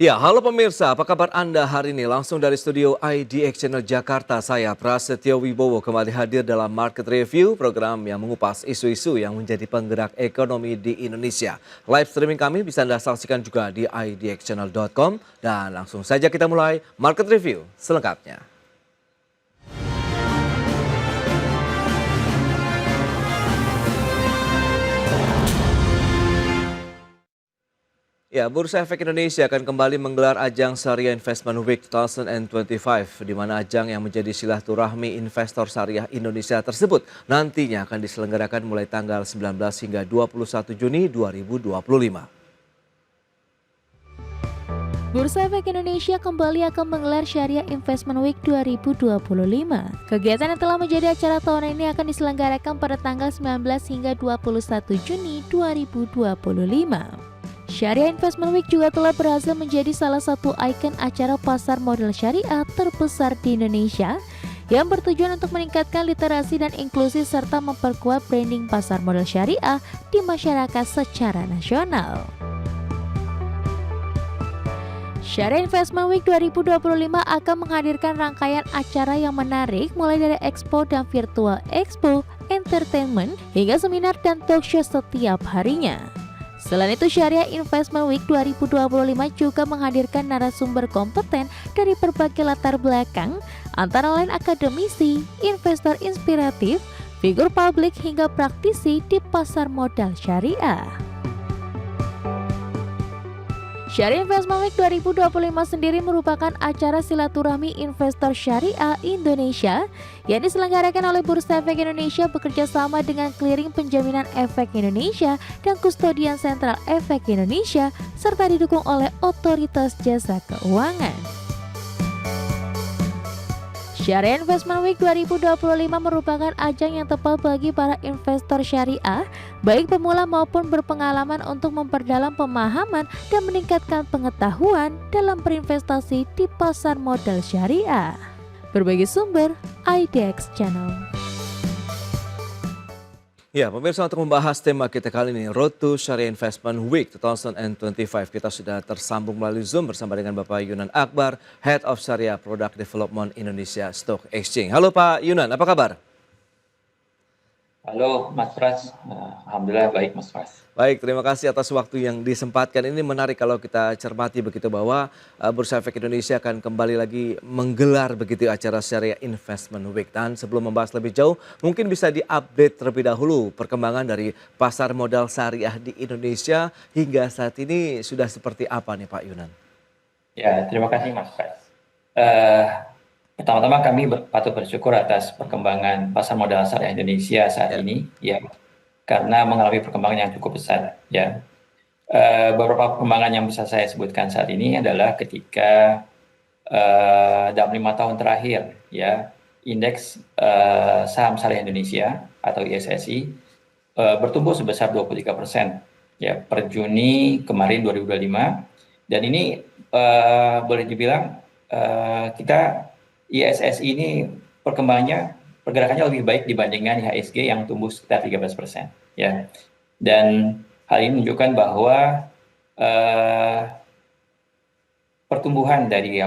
Ya, halo pemirsa, apa kabar Anda hari ini? Langsung dari studio IDX Channel Jakarta, saya Prasetyo Wibowo kembali hadir dalam Market Review, program yang mengupas isu-isu yang menjadi penggerak ekonomi di Indonesia. Live streaming kami bisa Anda saksikan juga di idxchannel.com dan langsung saja kita mulai Market Review selengkapnya. Ya, Bursa Efek Indonesia akan kembali menggelar ajang Syariah Investment Week 2025, di mana ajang yang menjadi silaturahmi investor syariah Indonesia tersebut nantinya akan diselenggarakan mulai tanggal 19 hingga 21 Juni 2025. Bursa Efek Indonesia kembali akan menggelar Syariah Investment Week 2025. Kegiatan yang telah menjadi acara tahun ini akan diselenggarakan pada tanggal 19 hingga 21 Juni 2025. Syariah Investment Week juga telah berhasil menjadi salah satu ikon acara pasar modal syariah terbesar di Indonesia yang bertujuan untuk meningkatkan literasi dan inklusi serta memperkuat branding pasar modal syariah di masyarakat secara nasional. Syariah Investment Week 2025 akan menghadirkan rangkaian acara yang menarik mulai dari expo dan virtual expo, entertainment, hingga seminar dan talk show setiap harinya. Selain itu, Syariah Investment Week 2025 juga menghadirkan narasumber kompeten dari berbagai latar belakang, antara lain akademisi, investor inspiratif, figur publik hingga praktisi di pasar modal syariah. Syariah Investment Week 2025 sendiri merupakan acara silaturahmi investor syariah Indonesia yang diselenggarakan oleh Bursa Efek Indonesia bekerja sama dengan Clearing Penjaminan Efek Indonesia dan Kustodian Sentral Efek Indonesia serta didukung oleh Otoritas Jasa Keuangan. Syariah Investment Week 2025 merupakan ajang yang tepat bagi para investor syariah, baik pemula maupun berpengalaman untuk memperdalam pemahaman dan meningkatkan pengetahuan dalam berinvestasi di pasar modal syariah. Berbagai sumber, IDX Channel. Ya, pemirsa, untuk membahas tema kita kali ini, Road to Syariah Investment Week 2025, kita sudah tersambung melalui Zoom bersama dengan Bapak Yunan Akbar, Head of Syariah Product Development Indonesia Stock Exchange. Halo Pak Yunan, apa kabar? Halo Mas Pras, Alhamdulillah baik Mas Pras. Baik, terima kasih atas waktu yang disempatkan. Ini menarik kalau kita cermati begitu bahwa Bursa Efek Indonesia akan kembali lagi menggelar begitu acara Syariah Investment Week. Dan sebelum membahas lebih jauh, mungkin bisa diupdate terlebih dahulu perkembangan dari pasar modal syariah di Indonesia hingga saat ini sudah seperti apa nih Pak Yunan? Ya, terima kasih Mas Pras. Pertama-tama kami patut bersyukur atas perkembangan pasar modal syariah Indonesia saat ini, ya, karena mengalami perkembangan yang cukup pesat. Ya, beberapa perkembangan yang bisa saya sebutkan saat ini adalah ketika dalam 5 tahun terakhir, ya, indeks saham syariah Indonesia atau ISSI bertumbuh sebesar 23%, ya, per Juni kemarin 2025, dan ini boleh dibilang kita ISSI ini pergerakannya lebih baik dibandingkan IHSG yang tumbuh sekitar 13%, ya. Dan hal ini menunjukkan bahwa pertumbuhan dari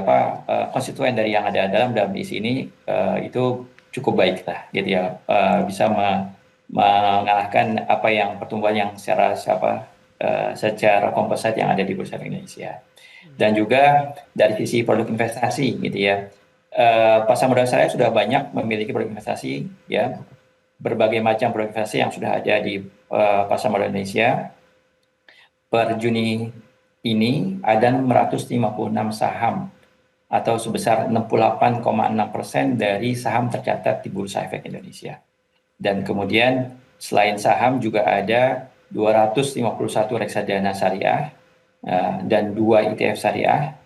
konstituen dari yang ada dalam isi ini itu cukup baik lah, gitu ya, bisa mengalahkan apa yang pertumbuhan yang secara komposit yang ada di Bursa Efek Indonesia. Dan juga dari sisi produk investasi, gitu ya. Pasar modal syariah sudah banyak memiliki produk investasi, ya, berbagai macam produk investasi yang sudah ada di pasar modal Indonesia. Per Juni ini ada 656 saham atau sebesar 68,6% dari saham tercatat di Bursa Efek Indonesia. Dan kemudian selain saham juga ada 251 reksadana syariah dan 2 ETF syariah,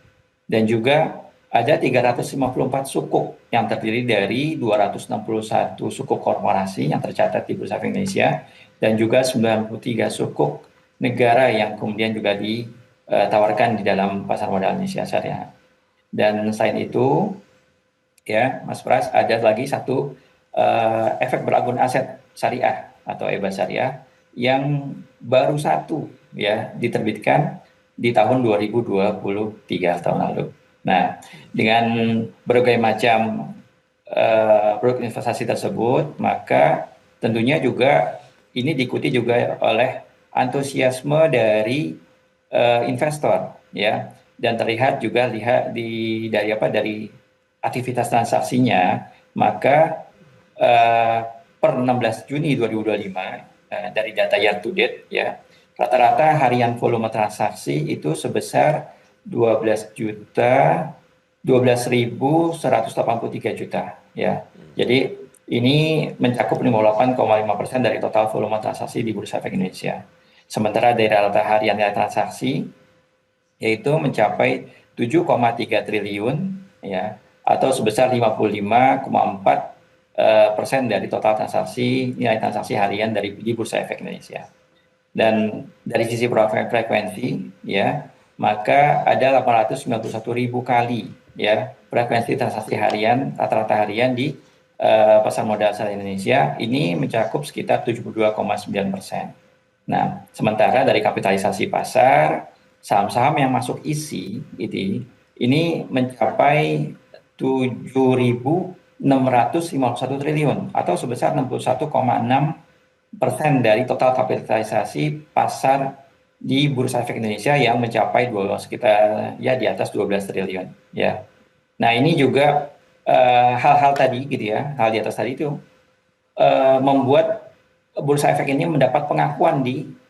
dan juga ada 354 sukuk yang terdiri dari 261 sukuk korporasi yang tercatat di Bursa Efek Indonesia dan juga 93 sukuk negara yang kemudian juga ditawarkan di dalam pasar modal Indonesia syariah. Dan selain itu, ya Mas Pras, ada lagi satu efek beragun aset syariah atau EBA syariah yang baru satu, ya, diterbitkan di tahun 2023 tahun lalu. Nah, dengan berbagai macam produk investasi tersebut, maka tentunya juga ini diikuti juga oleh antusiasme dari investor, ya, dan terlihat juga dari aktivitas transaksinya, maka per 16 Juni 2025 dari data year to date, ya, rata-rata harian volume transaksi itu sebesar 12.183 juta, ya. Jadi ini mencakup 58,5% dari total volume transaksi di Bursa Efek Indonesia. Sementara dari rata harian nilai transaksi yaitu mencapai 7,3 triliun, ya, atau sebesar 55,4% dari total nilai transaksi harian di Bursa Efek Indonesia. Dan dari sisi frekuensi, ya, maka ada 891.000 kali, ya, frekuensi transaksi harian rata-rata harian di pasar modal saham Indonesia ini mencakup sekitar 72,9%. Nah, sementara dari kapitalisasi pasar saham-saham yang masuk isi ini mencapai 7.651 triliun atau sebesar 61,6% dari total kapitalisasi pasar di Bursa Efek Indonesia yang mencapai sekitar di atas 12 triliun, ya. Nah, ini juga hal-hal tadi gitu ya, hal di atas tadi itu membuat Bursa Efek ini mendapat pengakuan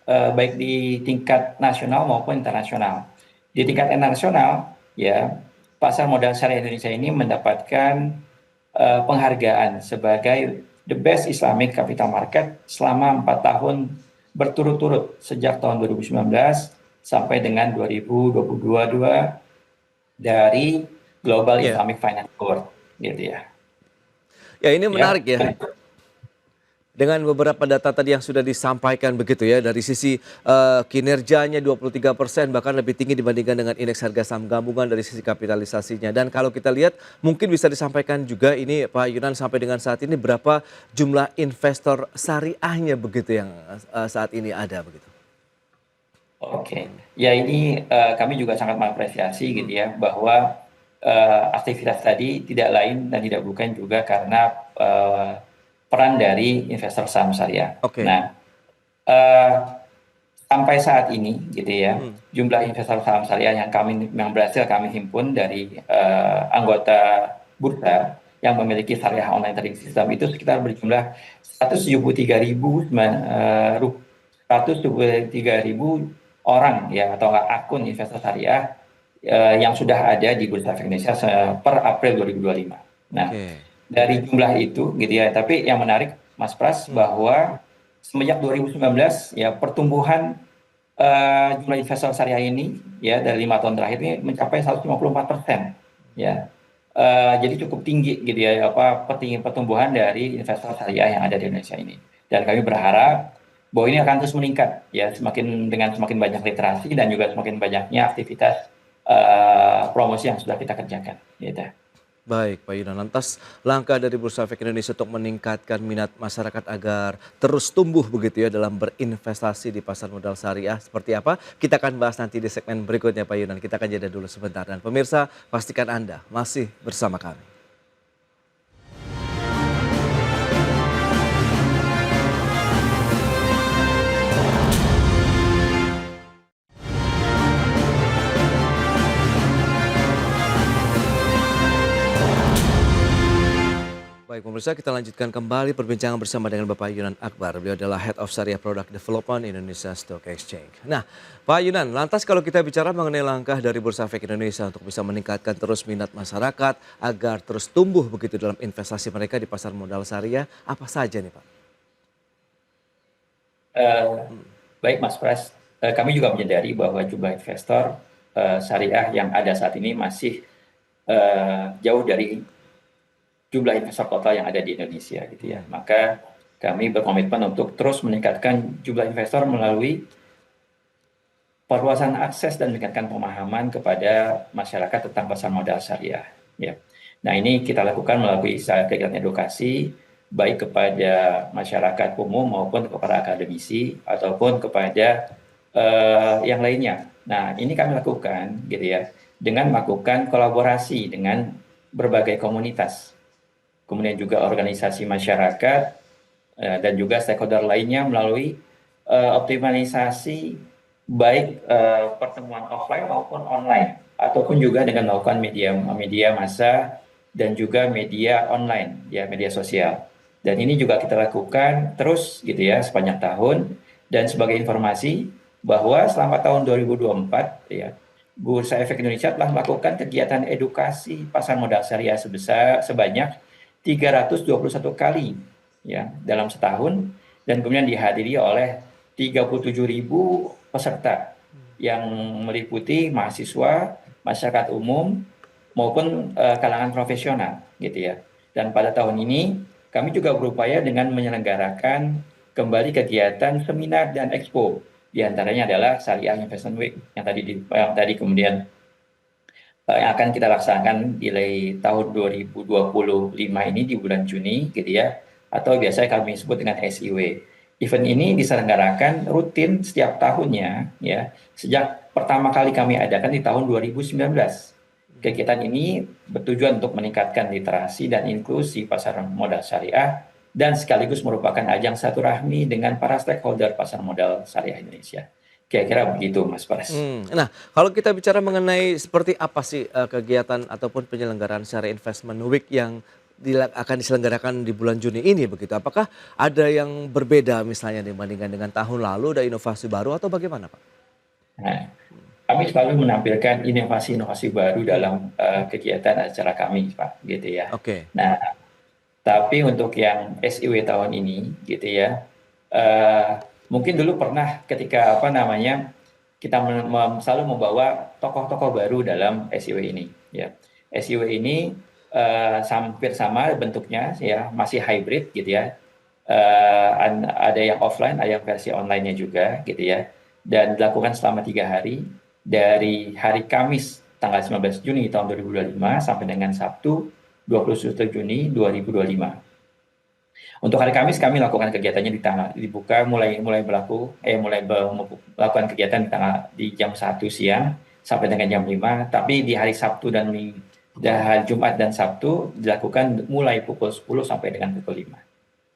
baik di tingkat nasional maupun internasional. Di tingkat internasional, ya, pasar modal syariah Indonesia ini mendapatkan penghargaan sebagai the best Islamic capital market selama 4 tahun berturut-turut sejak tahun 2019 sampai dengan 2022 dari Global Islamic Finance Board, gitu ya. Ya, ini menarik ya. Dengan beberapa data tadi yang sudah disampaikan begitu ya, dari sisi kinerjanya 23%, bahkan lebih tinggi dibandingkan dengan indeks harga saham gabungan dari sisi kapitalisasinya. Dan kalau kita lihat mungkin bisa disampaikan juga ini Pak Yunan, sampai dengan saat ini berapa jumlah investor syariahnya begitu yang saat ini ada begitu. Oke, ya ini kami juga sangat mengapresiasi gitu ya, bahwa aktivitas tadi tidak lain dan tidak bukan juga karena peran dari investor saham syariah. Oke. Nah, sampai saat ini gitu ya, jumlah investor saham syariah yang berhasil kami himpun dari anggota bursa yang memiliki syariah online trading system itu sekitar berjumlah 173.000 orang, ya, atau akun investor syariah yang sudah ada di Bursa Efek Indonesia per April 2025. Nah, dari jumlah itu gitu ya, tapi yang menarik Mas Pras bahwa semenjak 2019 ya pertumbuhan jumlah investor syariah ini ya dari 5 tahun terakhir ini mencapai 154%, ya. Jadi cukup tinggi gitu ya pertumbuhan dari investor syariah yang ada di Indonesia ini. Dan kami berharap bahwa ini akan terus meningkat ya dengan semakin banyak literasi dan juga semakin banyaknya aktivitas promosi yang sudah kita kerjakan, gitu. Baik Pak Yunan, lantas langkah dari Bursa Efek Indonesia untuk meningkatkan minat masyarakat agar terus tumbuh begitu ya dalam berinvestasi di pasar modal syariah seperti apa? Kita akan bahas nanti di segmen berikutnya Pak Yunan. Kita akan jeda dulu sebentar dan pemirsa pastikan Anda masih bersama kami. Baik pemirsa, kita lanjutkan kembali perbincangan bersama dengan Bapak Yunan Akbar. Beliau adalah Head of Syariah Product Development Indonesia Stock Exchange. Nah Pak Yunan, lantas kalau kita bicara mengenai langkah dari Bursa Efek Indonesia untuk bisa meningkatkan terus minat masyarakat agar terus tumbuh begitu dalam investasi mereka di pasar modal syariah, apa saja nih Pak? Baik Mas Pras, kami juga menyadari bahwa jumlah investor syariah yang ada saat ini masih jauh dari jumlah investor total yang ada di Indonesia gitu ya. Maka kami berkomitmen untuk terus meningkatkan jumlah investor melalui perluasan akses dan meningkatkan pemahaman kepada masyarakat tentang pasar modal syariah, ya. Nah, ini kita lakukan melalui kegiatan edukasi baik kepada masyarakat umum maupun kepada akademisi ataupun kepada yang lainnya. Nah, ini kami lakukan gitu ya dengan melakukan kolaborasi dengan berbagai komunitas, kemudian juga organisasi masyarakat dan juga stakeholder lainnya melalui optimalisasi baik pertemuan offline maupun online, ataupun juga dengan melakukan media massa dan juga media online, ya media sosial. Dan ini juga kita lakukan terus gitu ya sepanjang tahun. Dan sebagai informasi bahwa selama tahun 2024 ya, Bursa Efek Indonesia telah melakukan kegiatan edukasi pasar modal syariah sebanyak 321 kali ya dalam setahun, dan kemudian dihadiri oleh 37.000 peserta yang meliputi mahasiswa, masyarakat umum maupun kalangan profesional gitu ya. Dan pada tahun ini kami juga berupaya dengan menyelenggarakan kembali kegiatan seminar dan expo. Di antaranya adalah Syariah Investment Week yang tadi kemudian yang akan kita laksanakan di tahun 2025 ini di bulan Juni gitu ya, atau biasa kami sebut dengan SIW. Event ini diselenggarakan rutin setiap tahunnya ya, sejak pertama kali kami adakan di tahun 2019. Kegiatan ini bertujuan untuk meningkatkan literasi dan inklusi pasar modal syariah dan sekaligus merupakan ajang silaturahmi dengan para stakeholder pasar modal syariah Indonesia. Kira-kira begitu, Mas Pras. Nah, kalau kita bicara mengenai seperti apa sih kegiatan ataupun penyelenggaraan Syariah Investment Week yang akan diselenggarakan di bulan Juni ini begitu? Apakah ada yang berbeda misalnya dibandingkan dengan tahun lalu, ada inovasi baru atau bagaimana, Pak? Nah, kami selalu menampilkan inovasi-inovasi baru dalam kegiatan acara kami, Pak, gitu ya. Oke. Nah, tapi untuk yang SIW tahun ini, gitu ya, mungkin dulu pernah ketika kita selalu membawa tokoh-tokoh baru dalam SIW ini. Ya, SIW ini hampir sama bentuknya, ya, masih hybrid, gitu ya. Ada yang offline, ada yang versi online-nya juga, gitu ya. Dan dilakukan selama 3 hari, dari hari Kamis tanggal 19 Juni tahun 2025 sampai dengan Sabtu 21 Juni 2025. Untuk hari Kamis kami lakukan kegiatannya mulai melakukan kegiatan di jam 1 siang sampai dengan jam 5, tapi di hari Sabtu dan hari Jumat dan Sabtu dilakukan mulai pukul 10 sampai dengan pukul 5.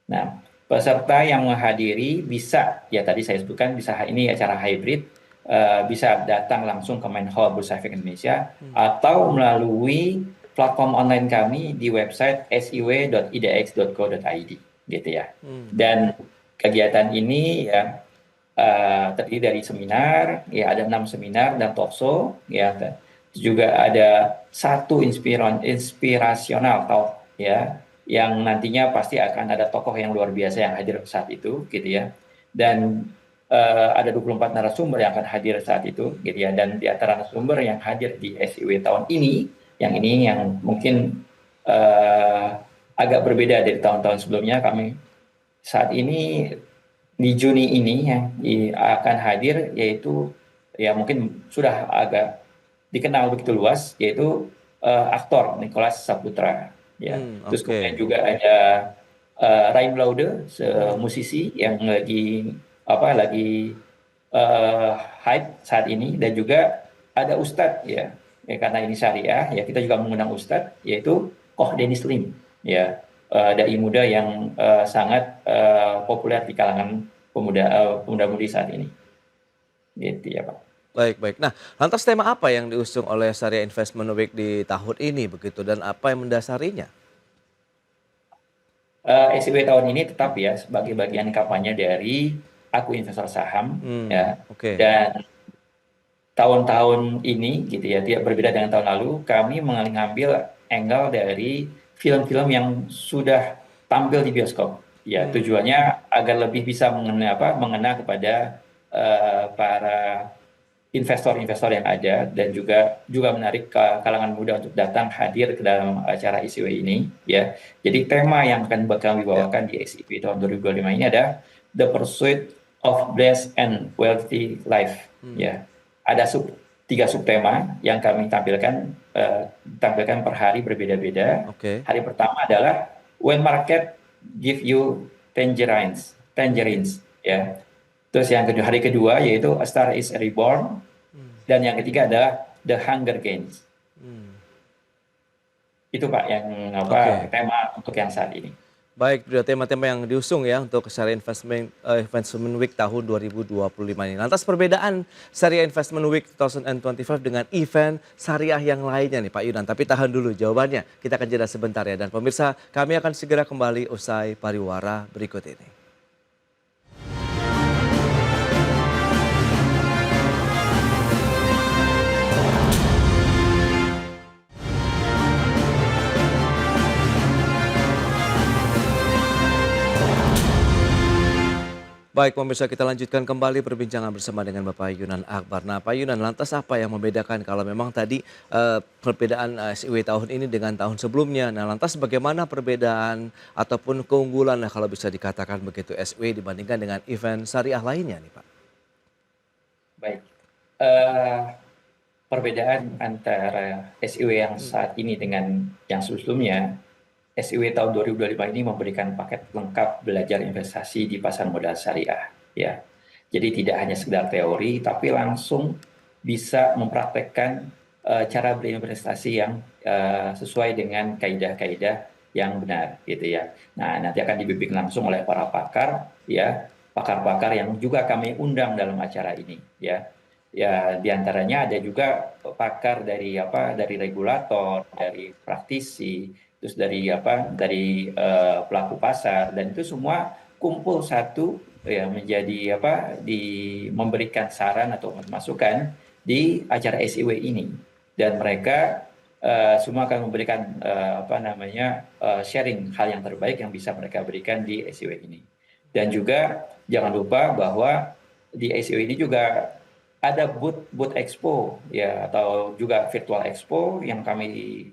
Nah, peserta yang menghadiri bisa, ya tadi saya sebutkan, bisa, ini acara hybrid, bisa datang langsung ke main hall Bursa Efek Indonesia atau melalui platform online kami di website siw.idx.co.id gitu ya. Dan kegiatan ini ya terdiri dari seminar, ya ada 6 seminar dan talkshow, ya juga ada 1 inspirasional talk ya, yang nantinya pasti akan ada tokoh yang luar biasa yang hadir saat itu gitu ya. Dan ada 24 narasumber yang akan hadir saat itu gitu ya. Dan di antara narasumber yang hadir di SIW tahun ini yang mungkin agak berbeda dari tahun-tahun sebelumnya, kami saat ini di Juni ini yang akan hadir yaitu ya mungkin sudah agak dikenal begitu luas, yaitu aktor Nicholas Saputra ya. Terus kemudian juga ada Raim Laude, musisi yang lagi hype saat ini, dan juga ada Ustadz ya, karena ini syariah ya, kita juga mengundang Ustadz, yaitu Koh Denis Lim ya, dai muda yang sangat populer di kalangan pemuda-mudi saat ini gitu ya, Pak. Baik. Nah, lantas tema apa yang diusung oleh Syariah Investment Week di tahun ini begitu, dan apa yang mendasarinya? SIW tahun ini tetap ya sebagai bagian kampanye dari Aku Investor Saham ya. Dan tahun-tahun ini gitu ya, tidak berbeda dengan tahun lalu, kami mengambil angle dari film-film yang sudah tampil di bioskop ya. Tujuannya agar lebih bisa mengena kepada para investor-investor yang ada, dan juga menarik kalangan muda untuk datang hadir ke dalam acara SIW ini ya. Jadi tema yang akan kami bawakan di SIW tahun 2025 ini ada The Pursuit of Blessed and Wealthy Life ya. Ada 3 subtema yang kami tampilkan per hari berbeda-beda. Hari pertama adalah When Market Give You Tangerines ya. Terus yang kedua, hari kedua yaitu A Star is Reborn, dan yang ketiga adalah The Hunger Games. Itu Pak yang Oke. tema untuk yang saat ini. Baik, dua tema-tema yang diusung ya untuk Syariah Investment Week tahun 2025 ini. Lantas perbedaan Syariah Investment Week 2025 dengan event syariah yang lainnya nih Pak Yunan. Tapi tahan dulu jawabannya, kita akan jeda sebentar ya. Dan pemirsa, kami akan segera kembali usai pariwara berikut ini. Baik pemirsa, kita lanjutkan kembali perbincangan bersama dengan Bapak Yunan Akbar. Nah Pak Yunan, lantas apa yang membedakan kalau memang tadi perbedaan SIW tahun ini dengan tahun sebelumnya. Nah lantas bagaimana perbedaan ataupun keunggulan kalau bisa dikatakan begitu SIW dibandingkan dengan event syariah lainnya nih Pak? Baik, perbedaan antara SIW yang saat ini dengan yang sebelumnya, SIW tahun 2025 ini memberikan paket lengkap belajar investasi di pasar modal syariah, ya. Jadi tidak hanya sekedar teori, tapi langsung bisa mempraktekkan cara berinvestasi yang sesuai dengan kaidah-kaidah yang benar, gitu ya. Nah, nanti akan dibimbing langsung oleh para pakar, ya, pakar-pakar yang juga kami undang dalam acara ini, ya. Ya, diantaranya ada juga pakar dari regulator, dari praktisi, terus dari pelaku pasar, dan itu semua kumpul satu ya menjadi memberikan saran atau masukan di acara SIW ini, dan mereka semua akan memberikan sharing hal yang terbaik yang bisa mereka berikan di SIW ini. Dan juga jangan lupa bahwa di SIW ini juga ada booth expo ya, atau juga virtual expo yang kami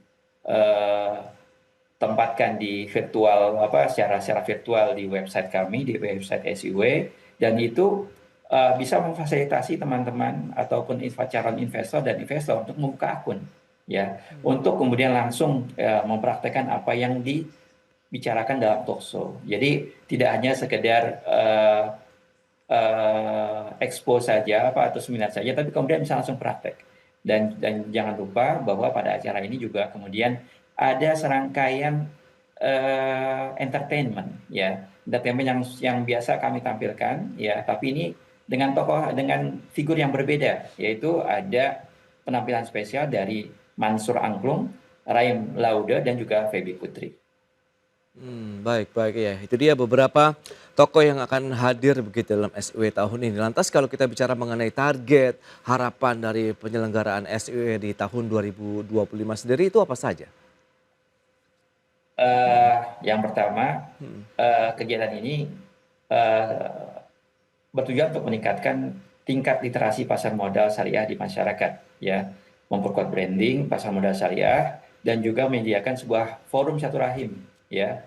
tempatkan di virtual secara virtual di website kami, di website SIW, dan itu bisa memfasilitasi teman-teman ataupun calon investor dan investor untuk membuka akun ya, untuk kemudian langsung mempraktekkan apa yang dibicarakan dalam talkshow. Jadi tidak hanya sekedar expo saja atau seminar saja, tapi kemudian bisa langsung praktek. Dan jangan lupa bahwa pada acara ini juga kemudian ada serangkaian entertainment ya, entertainment yang biasa kami tampilkan ya, tapi ini dengan figur yang berbeda, yaitu ada penampilan spesial dari Mansur Angklung, Raim Laude, dan juga Feby Putri. Baik ya, itu dia beberapa tokoh yang akan hadir begitu dalam SIW tahun ini. Lantas kalau kita bicara mengenai target, harapan dari penyelenggaraan SIW di tahun 2025 sendiri itu apa saja? Yang pertama, kegiatan ini bertujuan untuk meningkatkan tingkat literasi pasar modal syariah di masyarakat, ya, memperkuat branding pasar modal syariah, dan juga menyediakan sebuah forum silaturahim, ya,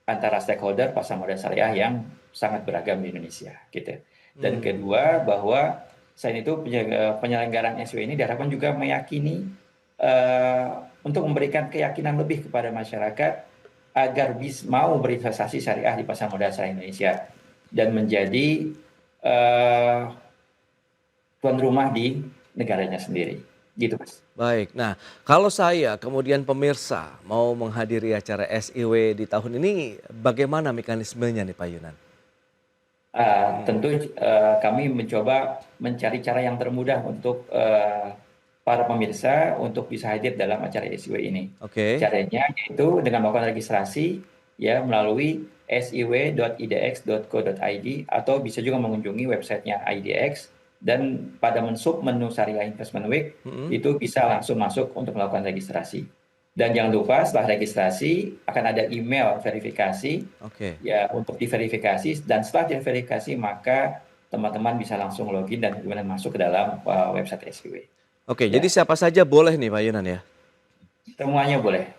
antara stakeholder pasar modal syariah yang sangat beragam di Indonesia, gitu. Dan kedua, bahwa selain itu penyelenggaraan SIW ini diharapkan juga meyakini untuk memberikan keyakinan lebih kepada masyarakat agar mau berinvestasi syariah di pasar modal syariah Indonesia dan menjadi tuan rumah di negaranya sendiri, gitu Mas. Baik, nah kalau saya kemudian pemirsa mau menghadiri acara SIW di tahun ini, bagaimana mekanismenya nih Pak Yunan? Tentu kami mencoba mencari cara yang termudah untuk para pemirsa untuk bisa hadir dalam acara SIW ini. Oke. Caranya yaitu dengan melakukan registrasi ya melalui siw.idx.co.id, atau bisa juga mengunjungi websitenya IDX, dan pada menu Syariah Investment Week itu bisa langsung masuk untuk melakukan registrasi. Dan jangan lupa setelah registrasi akan ada email verifikasi ya untuk diverifikasi, dan setelah diverifikasi maka teman-teman bisa langsung login dan kemudian masuk ke dalam website SIW. Oke, jadi siapa saja boleh nih Pak Yunan ya? Semuanya boleh,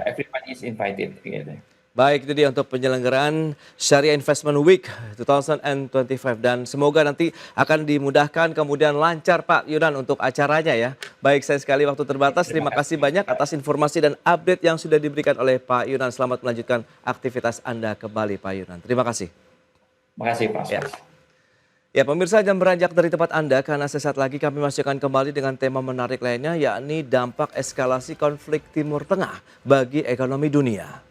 everybody is invited. Gitu. Baik, itu dia untuk penyelenggaraan Syariah Investment Week 2025, dan semoga nanti akan dimudahkan kemudian lancar Pak Yunan untuk acaranya ya. Baik, saya sekali waktu terbatas, terima kasih banyak atas informasi dan update yang sudah diberikan oleh Pak Yunan. Selamat melanjutkan aktivitas Anda kembali Pak Yunan. Terima kasih. Terima kasih Pak. Ya. Ya pemirsa, jangan beranjak dari tempat Anda karena sesaat lagi kami masih akan kembali dengan tema menarik lainnya yakni dampak eskalasi konflik Timur Tengah bagi ekonomi dunia.